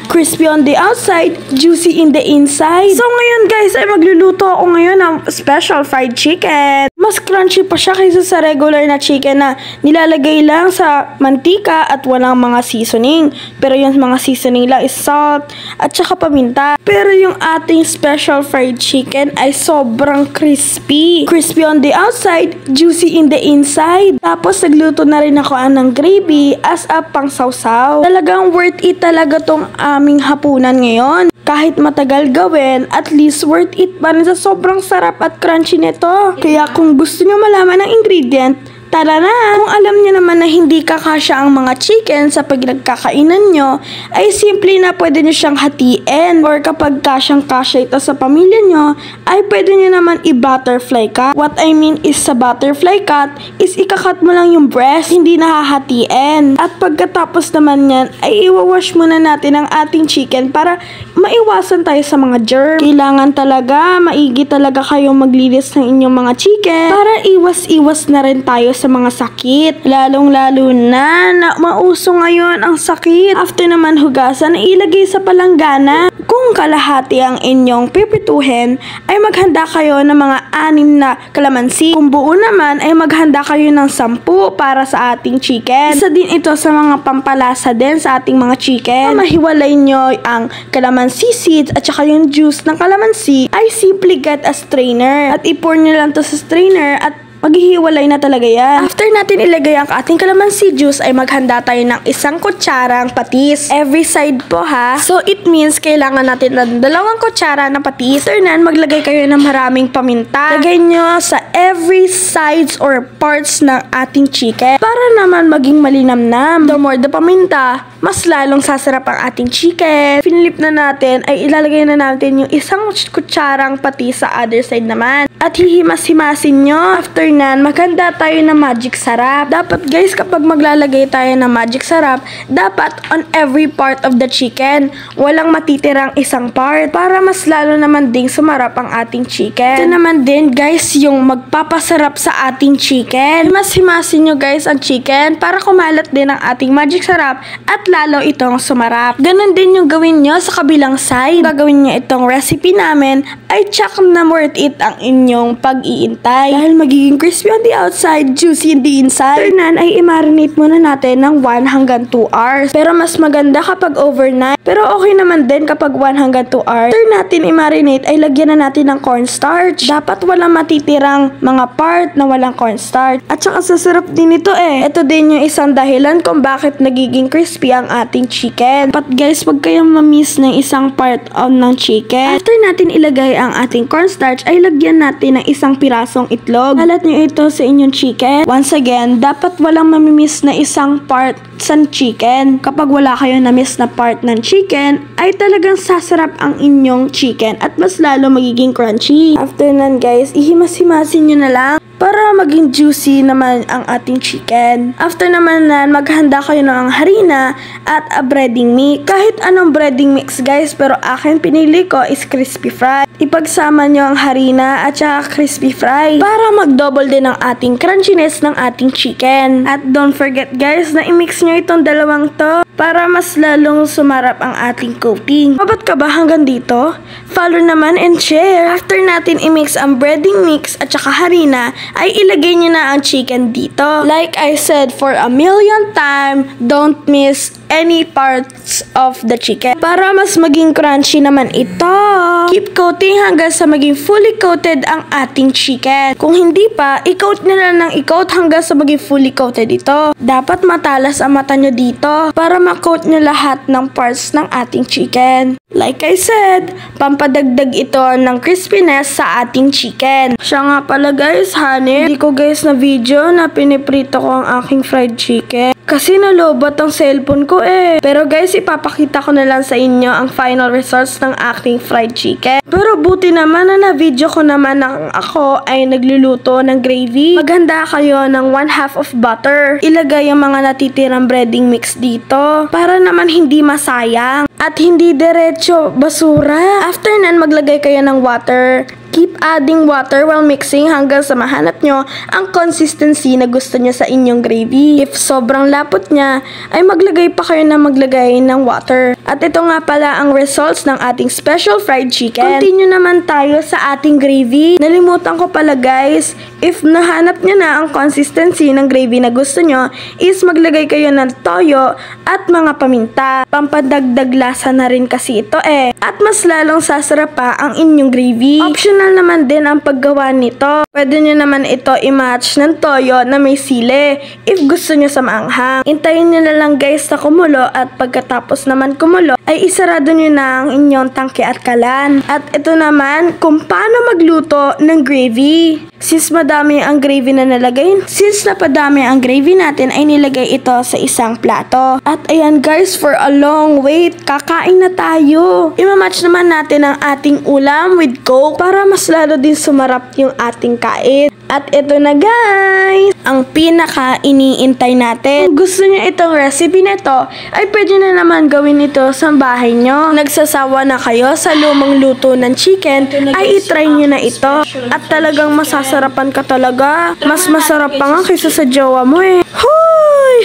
Crispy on the outside, juicy in the inside. So ngayon guys ay magluluto ako ngayon ng special fried chicken. Mas crunchy pa siya kaysa sa regular na chicken na nilalagay lang sa mantika at walang mga seasoning. Pero yung mga seasoning lang is salt at saka paminta. Pero yung ating special fried chicken ay sobrang crispy. Crispy on the outside, juicy in the inside. Tapos nagluto na rin ako ng gravy as a pangsawsaw. Talagang worth it talaga tong aming hapunan ngayon. Kahit matagal gawin, at least worth it pa rin sa sobrang sarap at crunchy nito. Kaya kung gusto nyo malaman ang ingredient, tara na! Kung alam niyo naman na hindi kakasya ang mga chicken sa pag nagkakainan nyo, ay simple na pwede nyo siyang hatiin. Or kapag kasyang-kasya ito sa pamilya nyo, ay pwede nyo naman i-butterfly cut. What I mean is sa butterfly cut, is ikakat mo lang yung breast, hindi nahahatiin. At pagkatapos naman yan, ay iwawash muna natin ang ating chicken para maiwasan tayo sa mga germ. Kailangan talaga, maigi talaga kayong maglinis ng inyong mga chicken para iwas-iwas na rin tayo sa mga sakit. Lalong-lalo na mauso ngayon ang sakit. After naman hugasan, ilagay sa palanggana. Kung kalahati ang inyong pipituhin, ay maghanda kayo ng mga 6 na kalamansi. Kung buo naman, ay maghanda kayo ng 10 para sa ating chicken. Isa din ito sa mga pampalasa din sa ating mga chicken. Mahiwalay nyo ang kalamansi seeds at saka yung juice ng kalamansi, ay simply get a strainer. At i-pour nyo lang to sa strainer at maghihiwalay na talaga yan. After natin ilagay ang ating calamansi juice, ay maghanda tayo ng 1 kutsarang patis. Every side po ha. So it means kailangan natin ng 2 kutsara na patis. After nan, maglagay kayo ng maraming paminta. Lagay nyo sa every sides or parts ng ating chicken para naman maging malinamnam. The more the paminta, mas lalong sasarap ang ating chicken. Finilip na natin, ay ilalagay na natin yung 1 kutsarang patis sa other side naman. At hihimas-himasin nyo. After nan, maganda tayo ng magic sarap. Dapat guys, kapag maglalagay tayo ng magic sarap, dapat on every part of the chicken. Walang matitirang isang part para mas lalo naman ding sumarap ang ating chicken. Ito naman din guys, yung magpapasarap sa ating chicken. Himas-himasin nyo guys ang chicken para kumalat din ang ating magic sarap at lalo itong sumarap. Ganon din yung gawin nyo sa kabilang side. Gagawin nyo itong recipe namin, ay tsak na worth it ang inyong pag-iintay. Dahil magiging crispy on the outside, juicy in the inside. After nan, ay i-marinate muna natin ng 1 hanggang 2 hours. Pero mas maganda kapag overnight. Pero okay naman din kapag 1 hanggang 2 hours. After natin i-marinate, ay lagyan na natin ng cornstarch. Dapat walang matitirang mga part na walang cornstarch. At saka sasarap din ito eh. Ito din yung isang dahilan kung bakit nagiging crispy ang ating chicken. But guys, wag kayong mamiss ng isang part ng chicken. After natin ilagay ang ating cornstarch, ay lagyan natin ng 1 pirasong itlog. Halat nyo ito sa inyong chicken. Once again, dapat walang mamimiss na isang part sa chicken. Kapag wala kayo na-miss na part ng chicken, ay talagang sasarap ang inyong chicken at mas lalo magiging crunchy. After nan guys, ihimas-himasin nyo na lang para maging juicy naman ang ating chicken. After naman nan, maghanda kayo ng harina at a breading mix. Kahit anong breading mix guys, pero akin pinili ko is crispy fry. Ipagsama nyo ang harina at saka crispy fry para mag-double din ang ating crunchiness ng ating chicken. At don't forget guys na i-mix nyo itong dalawang to para mas lalong sumarap ang ating coating. Mabat ka ba hanggang dito? Follow naman and share. After natin i-mix ang breading mix at saka harina, ay ilagay nyo na ang chicken dito. Like I said for a million time, don't miss any parts of the chicken para mas maging crunchy naman ito. Keep coating hanggang sa maging fully coated ang ating chicken. Kung hindi pa, i-coat nyo na ng i-coat hanggang sa maging fully coated ito. Dapat matalas ang mata nyo dito para ma-coat nyo lahat ng parts ng ating chicken. Like I said, pampadagdag ito ng crispiness sa ating chicken. Siya nga pala guys, honey, hindi ko guys na video na piniprito ko ang aking fried chicken. Kasi nalobat ang cellphone ko eh. Pero guys, ipapakita ko na lang sa inyo ang final results ng aking fried chicken. Pero buti naman na na-video ko naman na ako ay nagluluto ng gravy. Maghanda kayo ng 1/2 of butter. Ilagay yung mga natitirang breading mix dito para naman hindi masayang at hindi diretso basura. After nan, maglagay kayo ng water. Keep Keep adding water while mixing hanggang sa mahanap nyo ang consistency na gusto nyo sa inyong gravy. If sobrang lapot niya, ay maglagay pa kayo na maglagay ng water. At ito nga pala ang results ng ating special fried chicken. Continue naman tayo sa ating gravy. Nalimutan ko pala guys, if nahanap nyo na ang consistency ng gravy na gusto nyo, is maglagay kayo ng toyo at mga paminta. Pampadagdag lasa na rin kasi ito At mas lalong sasarap pa ang inyong gravy. Optional naman din ang paggawa nito. Pwede nyo naman ito i-match ng toyo na may sili if gusto nyo sa maanghang. Intayin nyo na lang guys na kumulo at pagkatapos naman kumulo ay isarado nyo na ang inyong tangke at kalan. At ito naman kung paano magluto ng gravy. Since napadami ang gravy natin ay nilagay ito sa isang plato. At ayan guys, for a long wait, kakain na tayo. Imamatch naman natin ang ating ulam with Coke para mas lalo din sumarap yung ating kain. At ito na guys, ang pinaka iniintay natin. Kung gusto nyo itong recipe nito, ay pwede na naman gawin ito sa bahay nyo. Nagsasawa na kayo sa lumang luto ng chicken, ay itry nyo na ito. At talagang masasarapan ka talaga. Mas masarap pa nga kaysa sa jowa mo Hoy!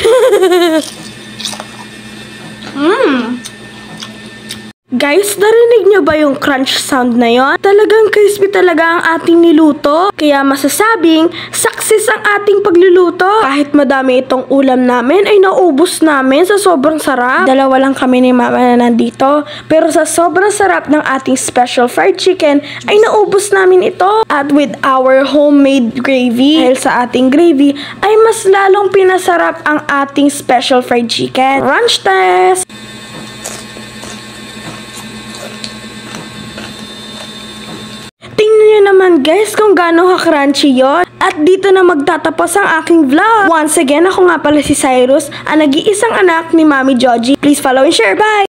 Guys, narinig nyo ba yung crunch sound na yon? Talagang crispy talaga ang ating niluto. Kaya masasabing, success ang ating pagluluto. Kahit madami itong ulam namin, ay naubos namin sa sobrang sarap. Dalawa lang kami ni Mama na nandito. Pero sa sobrang sarap ng ating special fried chicken, ay naubos namin ito. At with our homemade gravy, dahil sa ating gravy, ay mas lalong pinasarap ang ating special fried chicken. Crunch test! Tingnan nyo naman guys kung gaano ka-crunchy yun. At dito na magtatapos ang aking vlog. Once again, ako nga pala si Cyrus, ang nag-iisang anak ni Mami Joji. Please follow and share. Bye!